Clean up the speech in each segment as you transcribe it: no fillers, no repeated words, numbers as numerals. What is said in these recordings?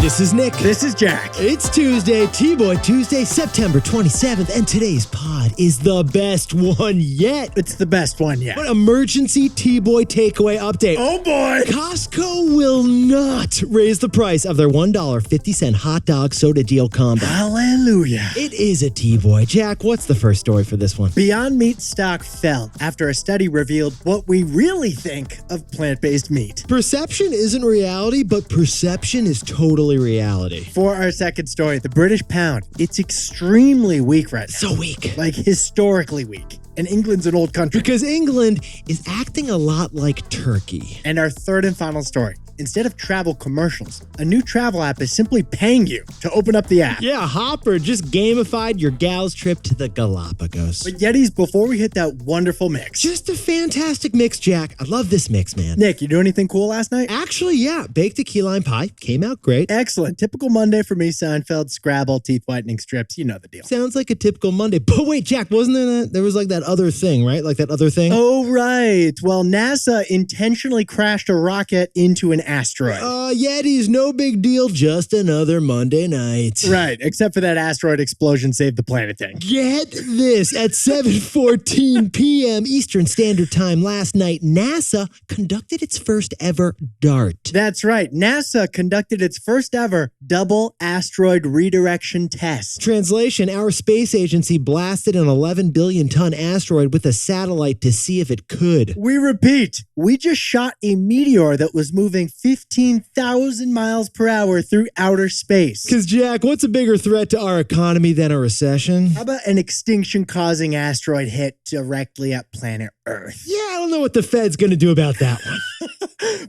This is Nick. This is Jack. It's Tuesday, T-Boy Tuesday, September 27th, and today's pod is the best one yet. It's the best one yet. What emergency T-Boy takeaway update. Oh boy! Costco will not raise the price of their $1.50 hot dog soda deal combo. Hallelujah. It is a T-Boy. Jack, what's the first story for this one? Beyond Meat stock fell after a study revealed what we really think of plant-based meat. Perception isn't reality, but perception is totally reality. For our second story, the British pound. It's extremely weak right now. So weak. Like historically weak. And England's an old country. Because England is acting a lot like Turkey. And our third and final story. Instead of travel commercials, a new travel app is simply paying you to open up the app. Yeah, Hopper just gamified your gal's trip to the Galapagos. But Yetis, before we hit that wonderful mix. Just a fantastic mix, Jack. I love this mix, man. Nick, you do anything cool last night? Actually, yeah. Baked a key lime pie. Came out great. Excellent. Typical Monday for me, Seinfeld, Scrabble, teeth whitening strips. You know the deal. Sounds like a typical Monday. But wait, Jack, wasn't there was like that other thing, right? Like that other thing? Oh, right. Well, NASA intentionally crashed a rocket into an asteroid. Yetis, no big deal. Just another Monday night. Right, except for that asteroid explosion saved the planet thing. Get this. At 7:14 p.m. Eastern Standard Time last night, NASA conducted its first ever DART. That's right. NASA conducted its first ever double asteroid redirection test. Translation, our space agency blasted an 11 billion ton asteroid with a satellite to see if it could. We repeat, we just shot a meteor that was moving 15,000 miles per hour through outer space. Because, Jack, what's a bigger threat to our economy than a recession? How about an extinction-causing asteroid hit directly at planet Earth? Yeah, I don't know what the Fed's going to do about that one.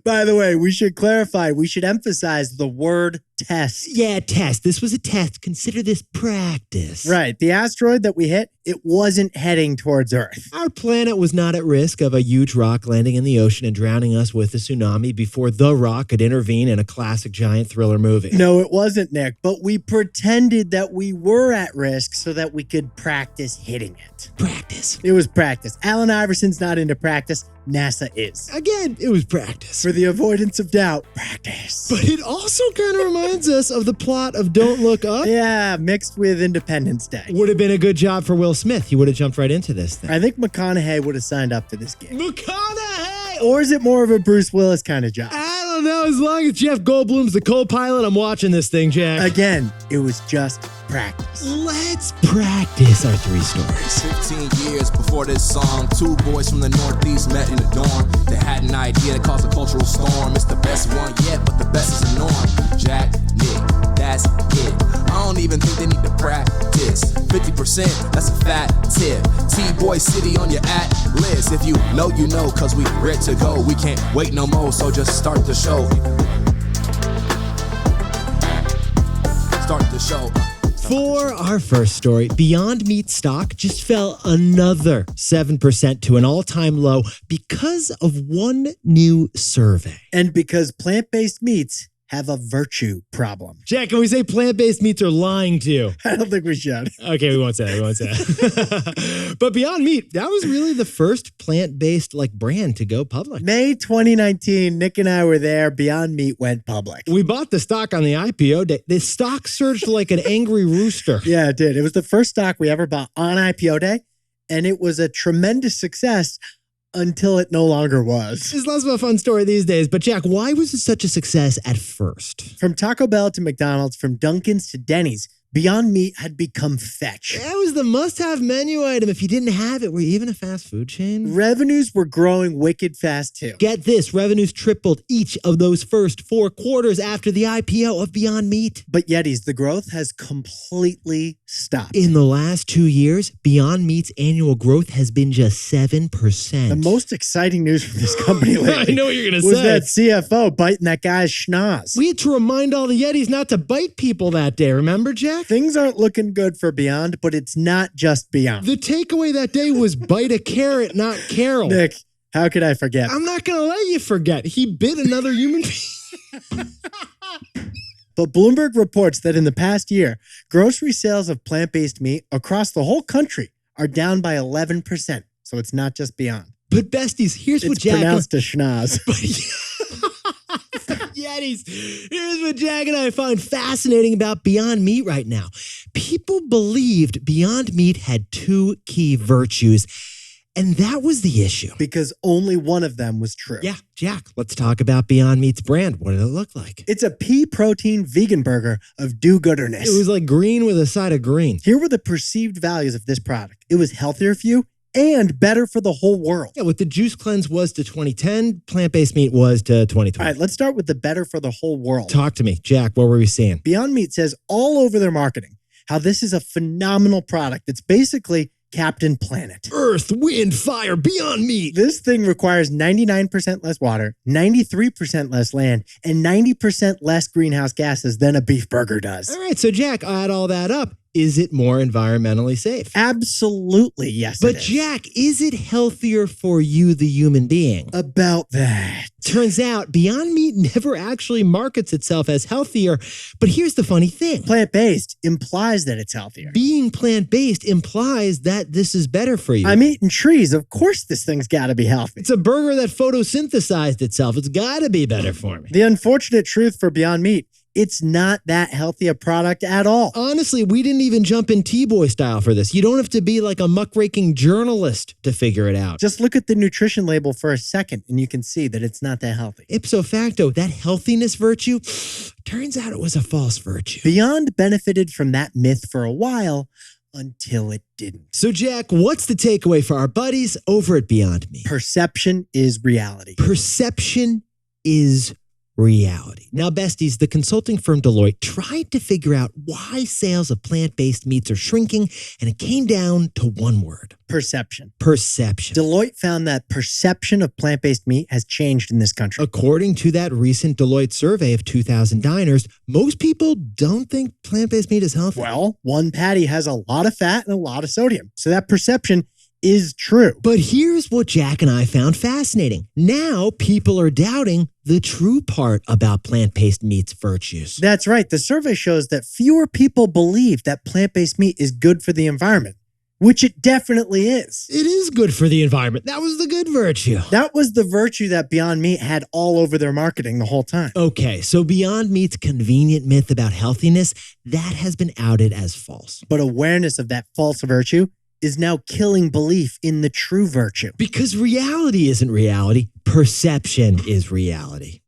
By the way, we should clarify, we should emphasize the word test. Yeah, test. This was a test. Consider this practice. Right. The asteroid that we hit, it wasn't heading towards Earth. Our planet was not at risk of a huge rock landing in the ocean and drowning us with a tsunami before the rock could intervene in a classic giant thriller movie. No, it wasn't, Nick, but we pretended that we were at risk so that we could practice hitting it. Practice. It was practice. Allen Iverson's not into practice. NASA is. Again, it was practice. For the avoidance of doubt, practice. But it also kind of reminds us of the plot of Don't Look Up. Yeah, mixed with Independence Day. Would have been a good job for Will Smith. He would have jumped right into this thing. I think McConaughey would have signed up for this gig. McConaughey! Or is it more of a Bruce Willis kind of job? I don't know. As long as Jeff Goldblum's the co-pilot, I'm watching this thing, Jack. Again, it was just practice. Let's practice our three stories. 15 years before this song, two boys from the Northeast met in the dorm. They had an idea that caused a cultural storm. It's the best one yet, but the best is the norm. Jack, Nick, that's it. I don't even think they need to practice. 50%, that's a fat tip. T-Boy City on your at list. If you know, you know, cause we ready to go. We can't wait no more, so just start the show. Start the show. For our first story, Beyond Meat stock just fell another 7% to an all-time low because of one new survey. And because plant-based meats have a virtue problem. Jack, can we say plant-based meats are lying to you? I don't think we should. Okay, we won't say that. But Beyond Meat, that was really the first plant-based brand to go public. May 2019, Nick and I were there. Beyond Meat went public. We bought the stock on the IPO day. The stock surged like an angry rooster. Yeah, it did. It was the first stock we ever bought on IPO day, and it was a tremendous success until it no longer was. It's less of a fun story these days, but Jack, why was it such a success at first? From Taco Bell to McDonald's, from Dunkin's to Denny's, Beyond Meat had become fetch. That was the must-have menu item. If you didn't have it, were you even a fast food chain? Revenues were growing wicked fast, too. Get this, revenues tripled each of those first 4 quarters after the IPO of Beyond Meat. But Yetis, the growth has completely stopped. In the last 2 years, Beyond Meat's annual growth has been just 7%. The most exciting news from this company lately I know what you're going to was say. that CFO biting that guy's schnoz. We had to remind all the Yetis not to bite people that day, remember, Jack? Things aren't looking good for Beyond, but it's not just Beyond. The takeaway that day was bite a carrot, not Carol. Nick, how could I forget? I'm not going to let you forget. He bit another human being. But Bloomberg reports that in the past year, grocery sales of plant-based meat across the whole country are down by 11%. So it's not just Beyond. But besties, here's what It's Jack... pronounced a schnoz. Yeah, patties. Here's what Jack and I find fascinating about Beyond Meat right now. People believed Beyond Meat had two key virtues, and that was the issue. Because only one of them was true. Yeah, Jack, let's talk about Beyond Meat's brand. What did it look like? It's a pea protein vegan burger of do-gooderness. It was like green with a side of green. Here were the perceived values of this product. It was healthier for you and better for the whole world. Yeah, what the juice cleanse was to 2010, plant-based meat was to 2020. All right, let's start with the better for the whole world. Talk to me. Jack, what were we seeing? Beyond Meat says all over their marketing how this is a phenomenal product. It's basically Captain Planet. Earth, wind, fire, Beyond Meat. This thing requires 99% less water, 93% less land, and 90% less greenhouse gases than a beef burger does. All right, so Jack, add all that up. Is it more environmentally safe? Absolutely, yes. But it is. Jack, is it healthier for you, the human being? About that. Turns out Beyond Meat never actually markets itself as healthier. But here's the funny thing. Plant-based implies that it's healthier. Being plant-based implies that this is better for you. I'm eating trees. Of course this thing's got to be healthy. It's a burger that photosynthesized itself. It's got to be better for me. The unfortunate truth for Beyond Meat, it's not that healthy a product at all. Honestly, we didn't even jump in T-Boy style for this. You don't have to be like a muckraking journalist to figure it out. Just look at the nutrition label for a second and you can see that it's not that healthy. Ipso facto, that healthiness virtue, turns out it was a false virtue. Beyond benefited from that myth for a while until it didn't. So Jack, what's the takeaway for our buddies over at Beyond Meat? Perception is reality. Perception is reality. Now, besties, the consulting firm Deloitte tried to figure out why sales of plant-based meats are shrinking, and it came down to one word. Perception. Perception. Deloitte found that perception of plant-based meat has changed in this country. According to that recent Deloitte survey of 2,000 diners, most people don't think plant-based meat is healthy. Well, one patty has a lot of fat and a lot of sodium. So that perception is true. But here's what Jack and I found fascinating. Now people are doubting the true part about plant-based meat's virtues. That's right. The survey shows that fewer people believe that plant-based meat is good for the environment, which it definitely is. It is good for the environment. That was the good virtue. That was the virtue that Beyond Meat had all over their marketing the whole time. Okay, so Beyond Meat's convenient myth about healthiness, that has been outed as false. But awareness of that false virtue is now killing belief in the true virtue. Because reality isn't reality, perception is reality.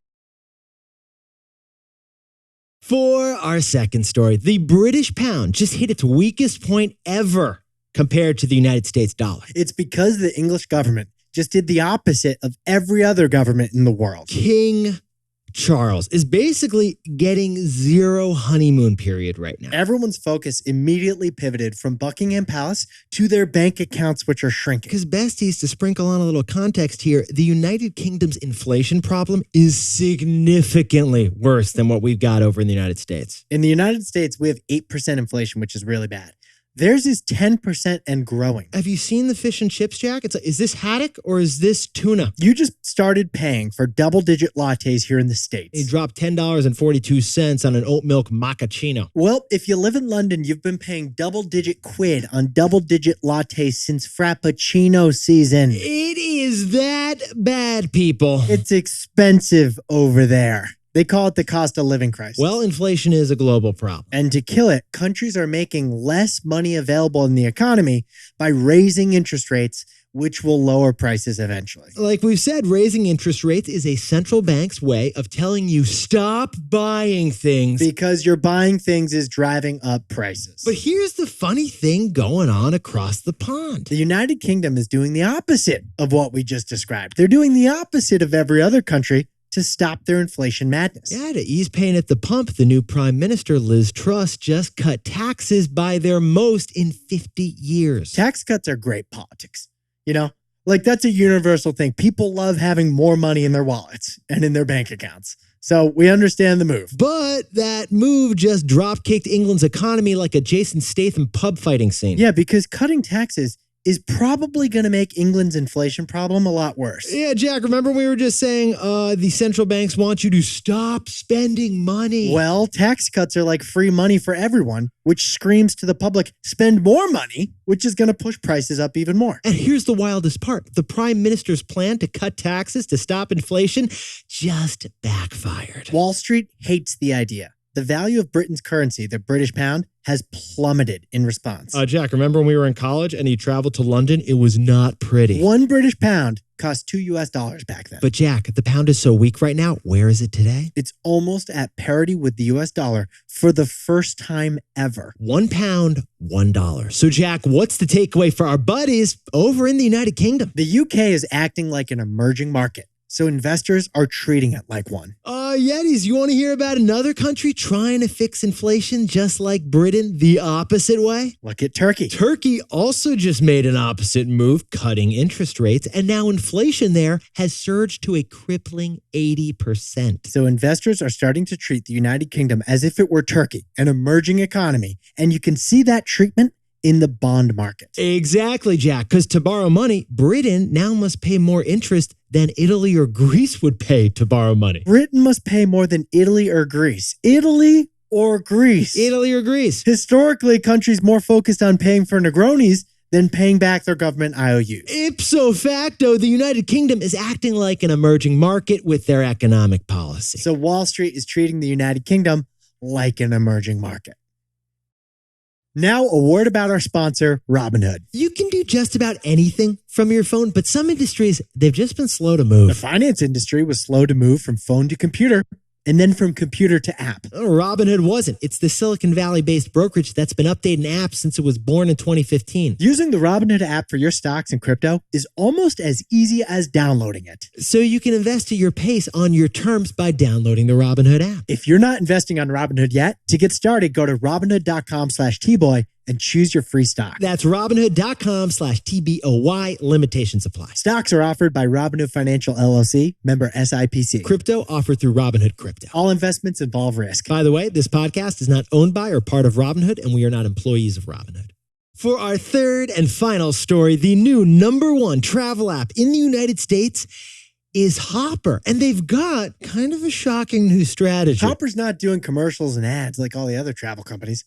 For our second story, the British pound just hit its weakest point ever compared to the United States dollar. It's because the English government just did the opposite of every other government in the world. King Charles is basically getting zero honeymoon period right now. Everyone's focus immediately pivoted from Buckingham Palace to their bank accounts, which are shrinking. Because besties, to sprinkle on a little context here, the United Kingdom's inflation problem is significantly worse than what we've got over in the United States. In the United States, we have 8% inflation, which is really bad. Theirs is 10% and growing. Have you seen the fish and chips, Jack? It's like, is this haddock or is this tuna? You just started paying for double-digit lattes here in the States. They dropped $10.42 on an oat milk macchiato. Well, if you live in London, you've been paying double-digit quid on double-digit lattes since Frappuccino season. It is that bad, people. It's expensive over there. They call it the cost of living crisis. Well, inflation is a global problem. And to kill it, countries are making less money available in the economy by raising interest rates, which will lower prices eventually. Like we've said, raising interest rates is a central bank's way of telling you stop buying things. Because you're buying things is driving up prices. But here's the funny thing going on across the pond. The United Kingdom is doing the opposite of what we just described. They're doing the opposite of every other country to stop their inflation madness. Yeah, to ease pain at the pump, the new Prime Minister, Liz Truss, just cut taxes by their most in 50 years. Tax cuts are great politics. You know, like that's a universal thing. People love having more money in their wallets and in their bank accounts. So we understand the move. But that move just drop-kicked England's economy like a Jason Statham pub fighting scene. Yeah, because cutting taxes is probably going to make England's inflation problem a lot worse. Yeah, Jack, remember we were just saying the central banks want you to stop spending money. Well, tax cuts are like free money for everyone, which screams to the public, spend more money, which is going to push prices up even more. And here's the wildest part. The Prime Minister's plan to cut taxes to stop inflation just backfired. Wall Street hates the idea. The value of Britain's currency, the British pound, has plummeted in response. Jack, remember when we were in college and you traveled to London? It was not pretty. One British pound cost $2 back then. But Jack, the pound is so weak right now. Where is it today? It's almost at parity with the US dollar for the first time ever. £1, $1. So Jack, what's the takeaway for our buddies over in the United Kingdom? The UK is acting like an emerging market, so investors are treating it like one. Yetis, you want to hear about another country trying to fix inflation just like Britain the opposite way? Look at Turkey. Turkey also just made an opposite move, cutting interest rates, and now inflation there has surged to a crippling 80%. So investors are starting to treat the United Kingdom as if it were Turkey, an emerging economy, and you can see that treatment in the bond market. Exactly, Jack, because to borrow money, Britain now must pay more interest than Italy or Greece would pay to borrow money. Britain must pay more than Italy or Greece. Italy or Greece? Italy or Greece. Historically, countries more focused on paying for Negronis than paying back their government IOUs. Ipso facto, the United Kingdom is acting like an emerging market with their economic policy. So Wall Street is treating the United Kingdom like an emerging market. Now, a word about our sponsor, Robinhood. You can do just about anything from your phone, but some industries, they've just been slow to move. The finance industry was slow to move from phone to computer, and then from computer to app. Robinhood wasn't. It's the Silicon Valley-based brokerage that's been updating apps since it was born in 2015. Using the Robinhood app for your stocks and crypto is almost as easy as downloading it. So you can invest at your pace on your terms by downloading the Robinhood app. If you're not investing on Robinhood yet, to get started, go to Robinhood.com/TBoy and choose your free stock. That's Robinhood.com/TBOY. Limitations apply. Stocks are offered by Robinhood Financial LLC, member SIPC. Crypto offered through Robinhood Crypto. All investments involve risk. By the way, this podcast is not owned by or part of Robinhood, and we are not employees of Robinhood. For our third and final story, the new #1 travel app in the United States is Hopper, and they've got kind of a shocking new strategy. Hopper's not doing commercials and ads like all the other travel companies.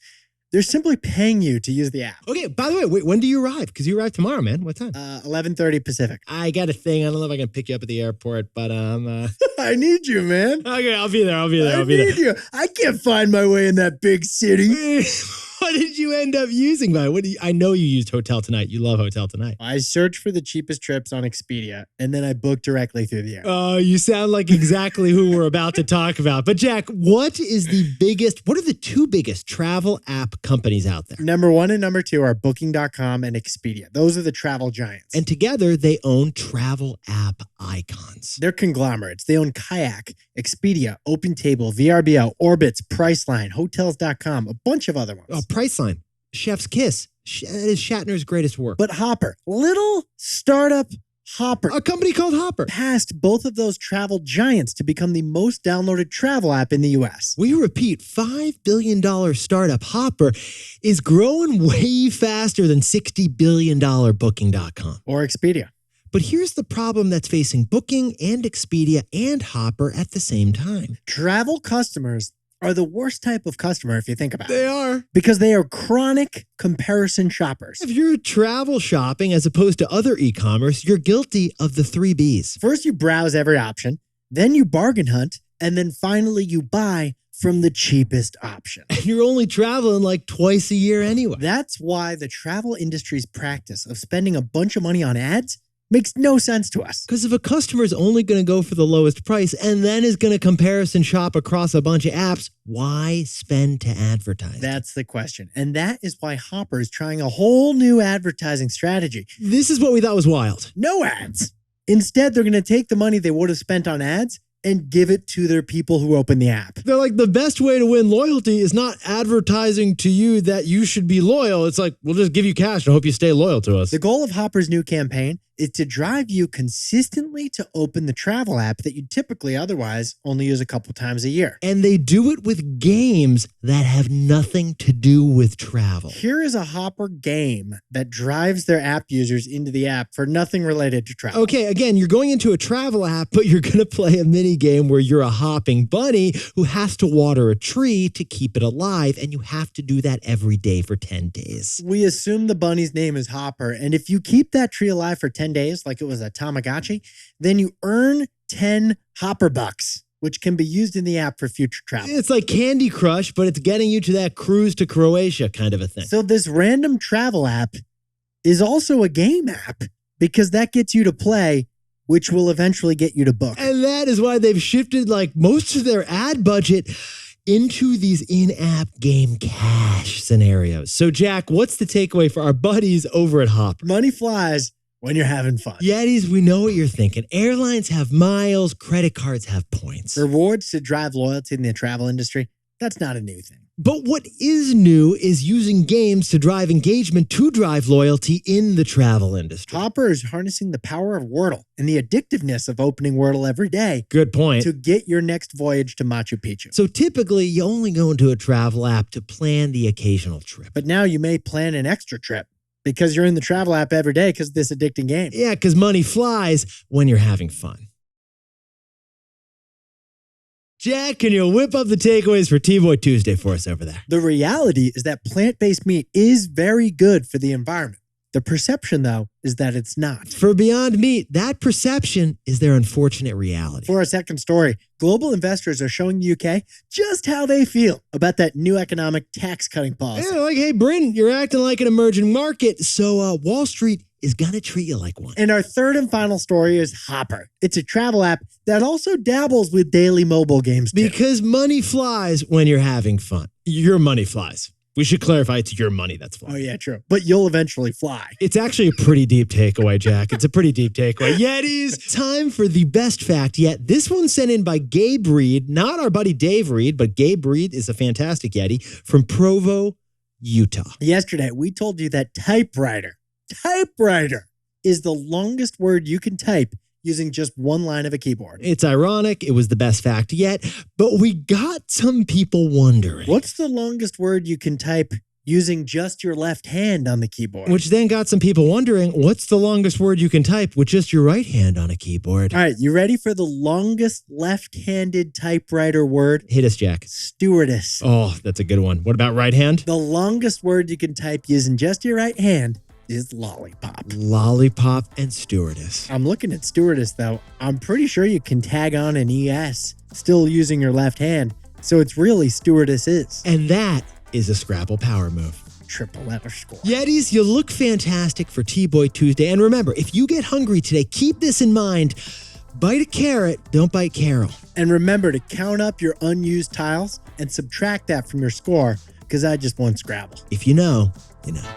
They're simply paying you to use the app. Okay, by the way, wait, when do you arrive? Because you arrive tomorrow, man. What time? 11:30 Pacific. I got a thing. I don't know if I can pick you up at the airport, but I need you, man. Okay, I'll be there. I need you. I can't find my way in that big city. What did you end up using, by? I know you used Hotel Tonight. You love Hotel Tonight. I searched for the cheapest trips on Expedia, and then I booked directly through the app. Oh, you sound like exactly who we're about to talk about. But Jack, what are the two biggest travel app companies out there? #1 and #2 are Booking.com and Expedia. Those are the travel giants. And together, they own travel app icons. They're conglomerates. They own Kayak, Expedia, OpenTable, VRBO, Orbitz, Priceline, Hotels.com, a bunch of other ones. Oh, Priceline, Chef's Kiss. That is Shatner's greatest work. But Hopper, little startup Hopper. A company called Hopper. Passed both of those travel giants to become the most downloaded travel app in the US. We repeat, $5 billion startup Hopper is growing way faster than $60 billion Booking.com. Or Expedia. But here's the problem that's facing Booking and Expedia and Hopper at the same time. Travel customers are the worst type of customer if you think about it. They are. Because they are chronic comparison shoppers. If you're travel shopping as opposed to other e-commerce, you're guilty of the 3 Bs. First, you browse every option, then you bargain hunt, and then finally you buy from the cheapest option. And you're only traveling like twice a year anyway. That's why the travel industry's practice of spending a bunch of money on ads makes no sense to us. Because if a customer is only going to go for the lowest price and then is going to comparison shop across a bunch of apps, why spend to advertise? That's the question. And that is why Hopper is trying a whole new advertising strategy. This is what we thought was wild. No ads. Instead, they're going to take the money they would have spent on ads and give it to their people who open the app. They're like, the best way to win loyalty is not advertising to you that you should be loyal. It's like, we'll just give you cash and hope you stay loyal to us. The goal of Hopper's new campaign is to drive you consistently to open the travel app that you typically otherwise only use a couple times a year. And they do it with games that have nothing to do with travel. Here is a Hopper game that drives their app users into the app for nothing related to travel. Okay, again, you're going into a travel app, but you're going to play a mini game where you're a hopping bunny who has to water a tree to keep it alive, and you have to do that every day for 10 days. We assume the bunny's name is Hopper, and if you keep that tree alive for 10 days, like it was a Tamagotchi, then you earn 10 Hopper bucks, which can be used in the app for future travel. It's like Candy Crush, but it's getting you to that cruise to Croatia kind of a thing. So this random travel app is also a game app because that gets you to play, which will eventually get you to book. And that is why they've shifted like most of their ad budget into these in-app game cash scenarios. So Jack, what's the takeaway for our buddies over at Hopper? Money flies when you're having fun. Yetis, we know what you're thinking. Airlines have miles, credit cards have points. Rewards to drive loyalty in the travel industry, that's not a new thing. But what is new is using games to drive engagement to drive loyalty in the travel industry. Hopper is harnessing the power of Wordle and the addictiveness of opening Wordle every day. Good point. To get your next voyage to Machu Picchu. So typically, you only go into a travel app to plan the occasional trip. But now you may plan an extra trip because you're in the travel app every day because of this addicting game. Yeah, because money flies when you're having fun. Jack, can you whip up the takeaways for T-Boy Tuesday for us over there? The reality is that plant-based meat is very good for the environment. The perception, though, is that it's not. For Beyond Meat, that perception is their unfortunate reality. For our second story, global investors are showing the UK just how they feel about that new economic tax-cutting policy. Yeah, like, hey, Britain, you're acting like an emerging market, so Wall Street is going to treat you like one. And our third and final story is Hopper. It's a travel app that also dabbles with daily mobile games, too. Because money flies when you're having fun. Your money flies. We should clarify it's your money that's flying. Oh, yeah, true. But you'll eventually fly. It's actually a pretty deep takeaway, Jack. It's a pretty deep takeaway. Yetis, time for the best fact yet. This one sent in by Gabe Reed, not our buddy Dave Reed, but Gabe Reed is a fantastic Yeti from Provo, Utah. Yesterday, we told you that typewriter is the longest word you can type using just one line of a keyboard. It's ironic. It was the best fact yet, but we got some people wondering. What's the longest word you can type using just your left hand on the keyboard? Which then got some people wondering, what's the longest word you can type with just your right hand on a keyboard? All right, you ready for the longest left-handed typewriter word? Hit us, Jack. Stewardess. Oh, that's a good one. What about right hand? The longest word you can type using just your right hand is lollipop. Lollipop and stewardess. I'm looking at stewardess, though. I'm pretty sure you can tag on an ES still using your left hand. So it's really stewardess is. And that is a Scrabble power move. Triple letter score. Yetis, you look fantastic for T-Boy Tuesday. And remember, if you get hungry today, keep this in mind. Bite a carrot, don't bite Carol. And remember to count up your unused tiles and subtract that from your score, because I just won Scrabble. If you know, you know.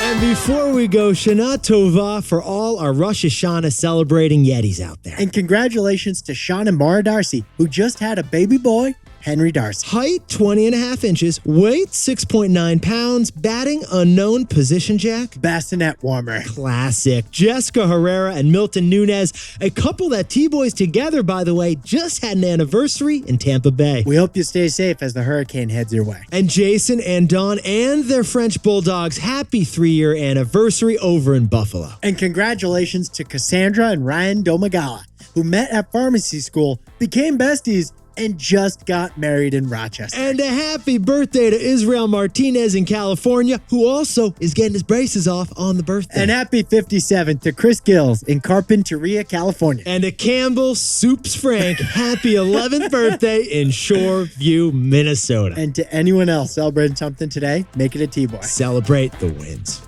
And before we go, Shana Tova for all our Rosh Hashanah celebrating Yetis out there. And congratulations to Sean and Mara Darcy, who just had a baby boy, Henry Darcy. Height, 20.5 inches. Weight, 6.9 pounds. Batting, unknown. Position, Jack? Bassinet warmer. Classic. Jessica Herrera and Milton Nunez, a couple that T-Boys together, by the way, just had an anniversary in Tampa Bay. We hope you stay safe as the hurricane heads your way. And Jason and Dawn and their French Bulldogs, happy 3-year anniversary over in Buffalo. And congratulations to Cassandra and Ryan Domagala, who met at pharmacy school, became besties, and just got married in Rochester. And a happy birthday to Israel Martinez in California, who also is getting his braces off on the birthday. And happy 57th to Chris Gills in Carpinteria, California. And to Campbell Soups Frank, happy 11th birthday in Shoreview, Minnesota. And to anyone else celebrating something today, make it a T-Boy. Celebrate the wins.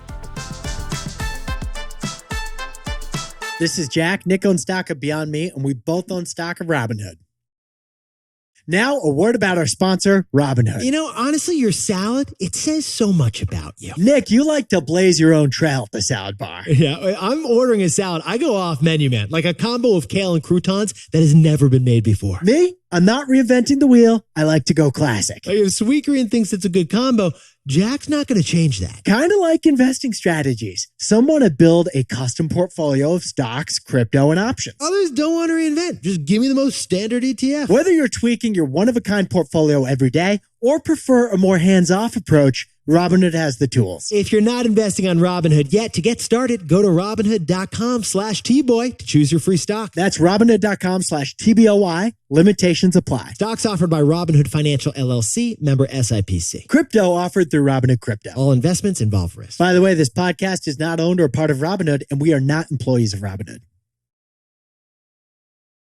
This is Jack. Nick owns stock of Beyond Meat, and we both own stock of Robinhood. Now, a word about our sponsor, Robinhood. You know, honestly, your salad, it says so much about you. Nick, you like to blaze your own trail at the salad bar. Yeah, I'm ordering a salad. I go off menu, man. Like a combo of kale and croutons that has never been made before. Me? I'm not reinventing the wheel. I like to go classic. Like if Sweet Green thinks it's a good combo, Jack's not going to change that. Kind of like investing strategies. Some want to build a custom portfolio of stocks, crypto, and options. Others don't want to reinvent. Just give me the most standard ETF. Whether you're tweaking your one-of-a-kind portfolio every day or prefer a more hands-off approach, Robinhood has the tools. If you're not investing on Robinhood yet, to get started, go to Robinhood.com/TBoy to choose your free stock. That's Robinhood.com/TBOY. Limitations apply. Stocks offered by Robinhood Financial LLC, member SIPC. Crypto offered through Robinhood Crypto. All investments involve risk. By the way, this podcast is not owned or part of Robinhood, and we are not employees of Robinhood.